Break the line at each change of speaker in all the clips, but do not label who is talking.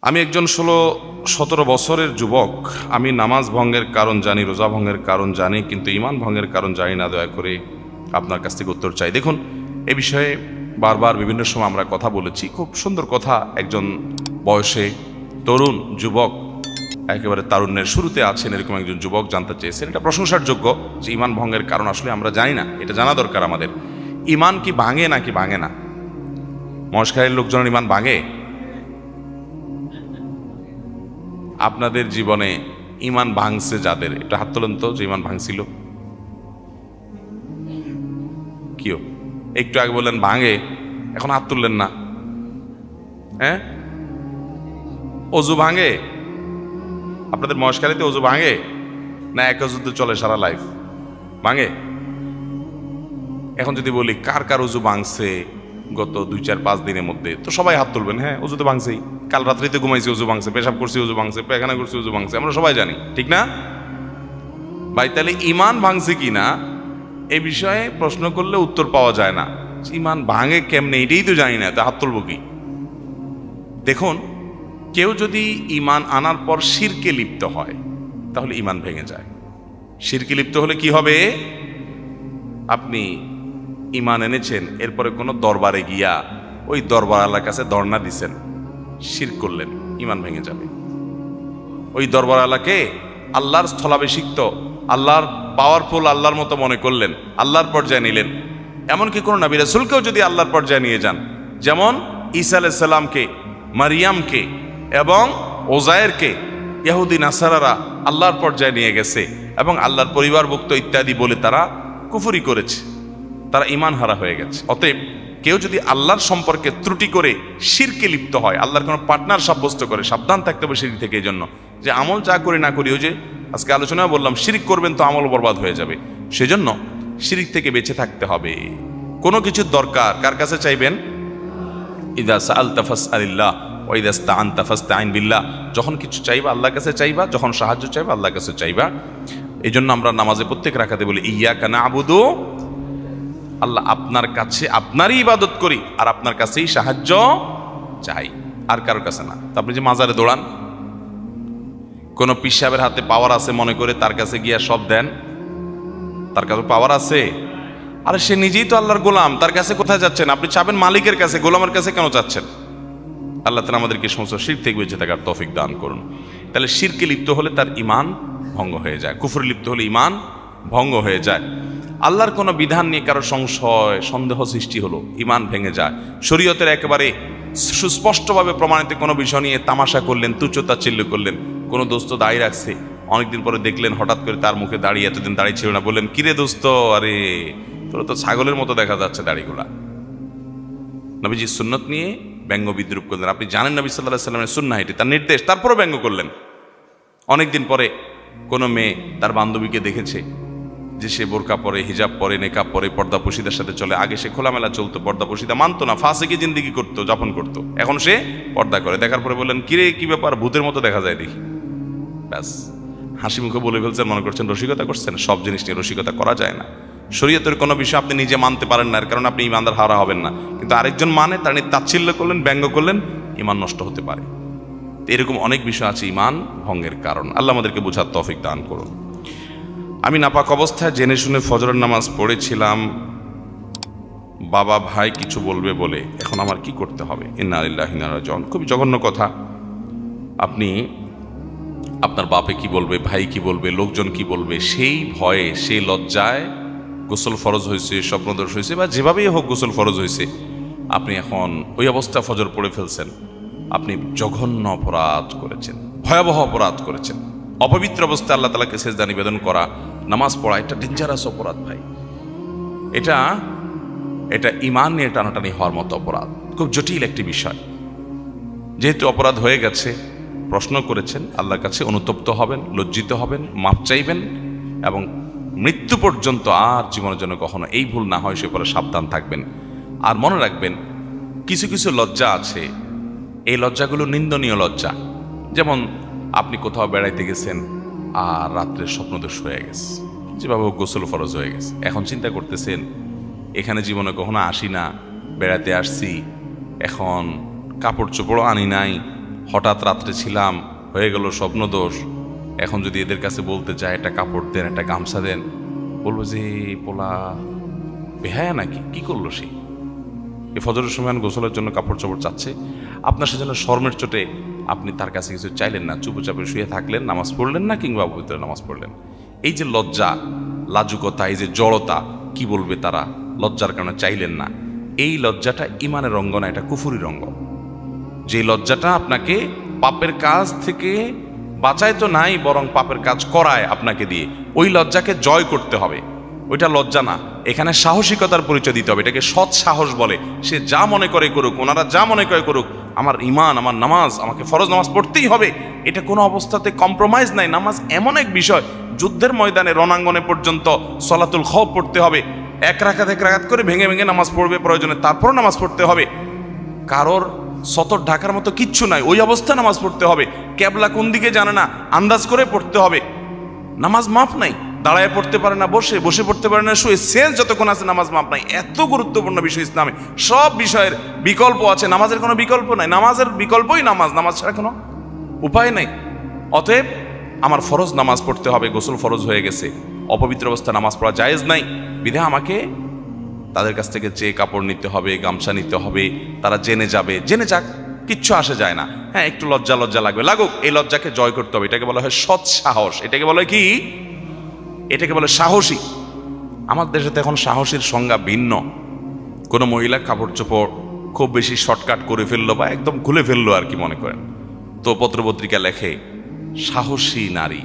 আমি একজন ১৬-১৭ বছরের যুবক। আমি নামাজ ভঙ্গের কারণ জানি, রোজা ভঙ্গের কারণ জানি, কিন্তু ঈমান ভঙ্গের কারণ জানি না। দয়া করে আপনার কাছ থেকে উত্তর চাই। দেখুন, এ বিষয়ে বারবার বিভিন্ন সময় আমরা কথা বলেছি। খুব সুন্দর কথা। একজন বয়সে তরুণ যুবক, একেবারে তারুণ্যের শুরুতে আছেন, এরকম একজন যুবক জানতে চেয়েছেন। এটা প্রশংসার যোগ্য যে ঈমান ভঙ্গের কারণ আসলে আমরা জানি না, এটা জানা দরকার আমাদের। ঈমান কি ভাঙে নাকি ভাঙে না? মশখালীর লোকজনের ঈমান ভাঙে? আপনাদের জীবনে ঈমান ভাঙছে যাদের, এটা হাত তোলেন তো যে ঈমান ভাঙছিল। কিও একটু আগে বললেন ভাঙে, এখন হাত তুললেন না। হ্যাঁ, অজু ভাঙে? আপনাদের মহেশখালীতে অজু ভাঙে না এক অজুতে চলে সারা লাইফ? ভাঙে। এখন যদি বলি কার কার অজু ভাঙছে গত 2-4-5 দিনের মধ্যে, তো সবাই হাত তুলবেন। হ্যাঁ, অজু তো ভাঙছেই। কাল রাত্রিতে ঘুমাইছি, অজু ভাঙছে। পেশাব করছি, অজু ভাঙছে। পায়খানা করছি, অজু ভাঙছে। আমরা সবাই জানি, ঠিক না ভাই? তাহলে ঈমান ভাঙছে কি না এ বিষয়ে প্রশ্ন করলে উত্তর পাওয়া যায় না। ঈমান ভাঙে কেমনে এটাই তো জানি না, তো হাত তুলব কি? দেখুন, কেউ যদি ঈমান আনার পর শিরকে লিপ্ত হয় তাহলে ঈমান ভেঙে যায়। শিরকে লিপ্ত হলে কি হবে? আপনি ঈমান এনেছেন, এরপরে কোনো দরবারে গিয়া ওই দরবারওয়ালার কাছে ধর্ণা দিছেন, শিরক করলেন, ঈমান ভেঙে যাবে। ওই দরবারওয়ালাকে আল্লাহর স্থলাভিষিক্ত, আল্লাহর পাওয়ারফুল, আল্লাহর মতো মনে করলেন, আল্লাহর পর্যায়ে নিলেন। এমনকি কোনো নবী রাসূলকেও যদি আল্লাহর পর্যায়ে নিয়ে যান, যেমন ঈসা আলাইহিস সালামকে, মারিয়ামকে এবং ওজায়েরকে ইহুদি নাসারারা আল্লাহর পর্যায়ে নিয়ে গেছে এবং আল্লাহর পরিবারভুক্ত ইত্যাদি বলে তারা কুফরি করেছে, তারা ঈমান হারা হয়ে গেছে। অতএব কেউ যদি আল্লাহর সম্পর্কে ত্রুটি করে শিরকে লিপ্ত হয়, আল্লাহর কোনো পার্টনার সাব্যস্ত করে, সাবধান থাকতে হবে শিরক থেকে। এই জন্য যে আমল যা করি না করি, ওই যে আজকে আলোচনা বললাম, শিরক করবেন তো আমল বরবাদ হয়ে যাবে। সেজন্য শিরক থেকে বেঁচে থাকতে হবে। কোনো কিছুর দরকার কার কাছে চাইবেন? ইদা সাআলতা ফাসআলিল্লাহ ওয়া ইদা ইসতাআনতা ফাসতাঈন বিল্লাহ। যখন কিছু চাইবা আল্লাহর কাছে চাইবা, যখন সাহায্য চাইবা আল্লাহর কাছে চাইবা। এই জন্য আমরা নামাজে প্রত্যেক রাকাতে বলি ইয়্যাকা না'বুদু, আল্লাহ আপনার কাছে আপনারই ইবাদত করি আর আপনার কাছেই সাহায্য চাই, আর কারোর কাছে না। তো আপনি যে মাজারে দৌড়ান, কোন পীর সাহেবের হাতে পাওয়ার আছে মনে করে তার কাছে গিয়া সব দেন, তার কাছে পাওয়ার আছে? আরে সে নিজেই তো আল্লাহর গোলাম, তার কাছে কোথায় যাচ্ছেন? আপনি চাবেন মালিকের কাছে, গোলামের কাছে কেন চাচ্ছেন? আল্লাহ তাআলা আমাদেরকে সমস্ত শিরক থেকে বেঁচে থাকার তৌফিক দান করুন। তাহলে শিরকে লিপ্ত হলে তার ঈমান ভঙ্গ হয়ে যায়, কুফরে লিপ্ত হলে ঈমান ভঙ্গ হয়ে যায়। আল্লাহর কোনো বিধান নিয়ে কারো সংশয় সন্দেহ সৃষ্টি হলো, ঈমান ভেঙে যায়। শরীয়তের একেবারে সুস্পষ্টভাবে প্রমাণিত কোনো বিষয় নিয়ে তামাশা করলেন, তুচ্ছতাচ্ছিল্য করলেন। কোনো দোস্ত দাড়ি রাখছে, অনেকদিন পরে দেখলেন হঠাৎ করে তার মুখে দাড়ি, এতদিন দাড়ি ছিল না, বললেন কিরে দোস্ত, আরে তোর তো ছাগলের মতো দেখা যাচ্ছে দাড়িগুলা। নবীজি সুন্নত নিয়ে ব্যঙ্গ বিদ্রুপ করলেন। আপনি জানেন নবী সাল্লাল্লাহু আলাইহি ওয়াসাল্লামের সুন্নাহ এটি, তার নির্দেশ, তারপরও ব্যঙ্গ করলেন। অনেকদিন পরে কোনো মেয়ে তার বান্ধবীকে দেখেছে যে সে বোরকা পরে, হিজাব পরে, নেকাব পরে, পর্দা পশিদার সাথে চলে। আগে সে খোলামেলা চলতো, পর্দা পশিদা মানতো না, ফাসিকি জিন্দেগি করতো, যাপন করতো। এখন সে পর্দা করে। দেখার পরে বললেন কিরে কি ব্যাপার, ভূতের মতো দেখা যায় দেখি। ব্যাস, হাসি মুখে বলে ফেলছেন, মনে করছেন রসিকতা করছেন। সব জিনিস নিয়ে রসিকতা করা যায় না। শরীয়তের কোনো বিষয় আপনি নিজে মানতে পারেন না, এর কারণে আপনি ঈমানদার হারা হবেন না। কিন্তু আরেকজন মানে, তার নিয়ে তাচ্ছিল্য করলেন, ব্যঙ্গ করলেন, ঈমান নষ্ট হতে পারে। এরকম অনেক বিষয় আছে ঈমান ভঙ্গের কারণ। আল্লাহ আমাদেরকে বোঝার তৌফিক দান করুন। আমি নাপাক অবস্থায় জেনে শুনে ফজরের নামাজ পড়েছিলাম, বাবা ভাই কিছু বলবে বলে, এখন আমার কি করতে হবে? ইন্না লিল্লাহি ওয়া ইন্না ইলাইহি রাজিউন। খুবই জঘন্য কথা। আপনি আপনার বাপে কি বলবে, ভাই কি বলবে, লোকজন কি বলবে, সেই ভয়ে, সেই লজ্জায় গোসল ফরজ হয়েছে, স্বপ্নদোষ হয়েছে, বা যেভাবেই হোক গোসল ফরজ হয়েছে, আপনি এখন ওই অবস্থা ফজর পড়ে ফেলছেন। আপনি জঘন্য অপরাধ করেছেন, ভয়াবহ অপরাধ করেছেন। অপবিত্র অবস্থায় আল্লাহ তাআলাকে সেজদা নিবেদন করা, নামাজ পড়া, এটা ডেঞ্জারাস অপরাধ ভাই। এটা ঈমান নিয়ে টানাটানি হওয়ার মতো অপরাধ, খুব জটিল একটি বিষয়। যেহেতু অপরাধ হয়ে গেছে, প্রশ্ন করেছেন, আল্লাহর কাছে অনুতপ্ত হবেন, লজ্জিত হবেন, মাপ চাইবেন এবং মৃত্যু পর্যন্ত আর জীবনের জন্য কখনো এই ভুল না হয় সে পরে সাবধান থাকবেন। আর মনে রাখবেন, কিছু কিছু লজ্জা আছে, এই লজ্জাগুলো নিন্দনীয় লজ্জা। যেমন আপনি কোথাও বেড়াইতে গেছেন আর রাত্রে স্বপ্নদোষ হয়ে গেছে, যেভাবে গোসল ফরজ হয়ে গেছে। এখন চিন্তা করতেছেন এখানে জীবনে কখনো আসি না, বেড়াতে আসছি, এখন কাপড় চোপড়ও আনি নাই, হঠাৎ রাত্রে ছিলাম, হয়ে গেল স্বপ্নদোষ, এখন যদি এদের কাছে বলতে চায় একটা কাপড় দেন, একটা গামছা দেন, বলবো যে পোলা বেহায়া নাকি, কি করলো সে? এ ফজরের সময় গোসলের জন্য কাপড় চোপড় চাচ্ছে, আপনার সেজন্য শর্মের চোটে আপনি তার কাছে কিছু চাইলেন না, চুপচাপে শুয়ে থাকলেন, নামাজ পড়লেন না, কিংবা পবিত্র নামাজ পড়লেন। এই যে লজ্জা, লাজুকতা, এই যে জড়তা, কি বলবে তারা, লজ্জার কারণে চাইলেন না, এই লজ্জাটা ইমানের অঙ্গ না, এটা কুফুরির অঙ্গ। যে লজ্জাটা আপনাকে পাপের কাজ থেকে বাঁচায় তো নাই, বরং পাপের কাজ করায় আপনাকে দিয়ে, ওই লজ্জাকে জয় করতে হবে। ওইটা লজ্জা না, এখানে সাহসিকতার পরিচয় দিতে হবে। এটাকে সৎ সাহস বলে। সে যা মনে করে করুক, ওনারা যা মনে করে করুক, আমার ইমান, আমার নামাজ, আমাকে ফরজ নামাজ পড়তেই হবে, এটা কোনো অবস্থাতে কম্প্রোমাইজ নাই। নামাজ এমন এক বিষয়, যুদ্ধের ময়দানে রণাঙ্গনে পর্যন্ত সলাতুল খওফ পড়তে হবে, এক রাকাত করে ভেঙে ভেঙে নামাজ পড়বে প্রয়োজনে, তারপরও নামাজ পড়তে হবে। কারোর সতর ঢাকার মতো কিচ্ছু নাই, ওই অবস্থায় নামাজ পড়তে হবে। ক্যাবলা কোন দিকে জানে না, আন্দাজ করে পড়তে হবে। নামাজ মাপ নাই, দাঁড়ায় পড়তে পারে না বসে, বসে পড়তে পারে না শুয়ে, শেষ যতক্ষণ আছে নামাজ মাপ নাই। এত গুরুত্বপূর্ণ বিষয় ইসলামে, সব বিষয়ের বিকল্প আছে, নামাজের কোনো বিকল্প নাই। নামাজের বিকল্পই নামাজ, নামাজ ছাড়া কোনো উপায় নাই। অতএব আমার ফরজ নামাজ পড়তে হবে, গোসল ফরজ হয়ে গেছে, অপবিত্র অবস্থায় নামাজ পড়া জায়েজ নাই, বিধায় আমাকে তাদের কাছ থেকে চেয়ে কাপড় নিতে হবে, গামছা নিতে হবে। তারা জেনে যাবে, জেনে যাক, কিচ্ছু আসে যায় না। হ্যাঁ, একটু লজ্জা লজ্জা লাগবে, লাগুক, এই লজ্জাকে জয় করতে হবে। এটাকে বলা হয় সৎ সাহস। এটাকে বলা হয় কি? এটাকে বলে সাহসী। আমার দেশে তো এখন সাহসীর সংজ্ঞা ভিন্ন। কোনো মহিলা কাপড় চোপড় খুব বেশি শর্টকাট করে ফেললো বা একদম খুলে ফেললো আর কি মনে করেন, তো পত্রপত্রিকা লেখে সাহসী নারী,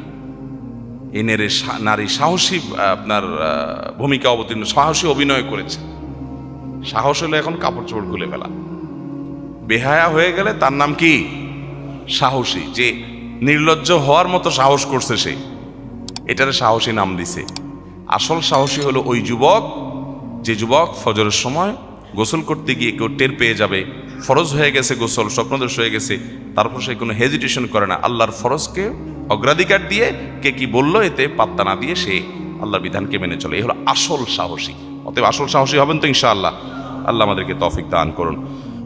এনের নারী সাহসী আপনার ভূমিকা অবতীর্ণ, সাহসী অভিনয় করেছে। সাহস হলো এখন কাপড় চোপড় খুলে ফেলা। বেহায়া হয়ে গেলে তার নাম কি? সাহসী। যে নির্লজ্জ হওয়ার মতো সাহস করছে সে, এটারে সাহসী নাম দিছে। আসল সাহসী হলো ওই যুবক, যে যুবক ফজরের সময় গোসল করতে গিয়ে কেউ টের পেয়ে যাবে ফরজ হয়ে গেছে গোসল, স্বপ্নদোষ হয়ে গেছে, তারপর সে কোনো হেজিটেশন করে না, আল্লাহর ফরজকে অগ্রাধিকার দিয়ে কে কি বললো এতে পাত্তা না দিয়ে সে আল্লাহর বিধানকে মেনে চলে। এই হলো আসল সাহসী। অতএব আসল সাহসী হবেন তো ইনশাআল্লাহ। আল্লাহ আমাদেরকে তৌফিক দান করুন।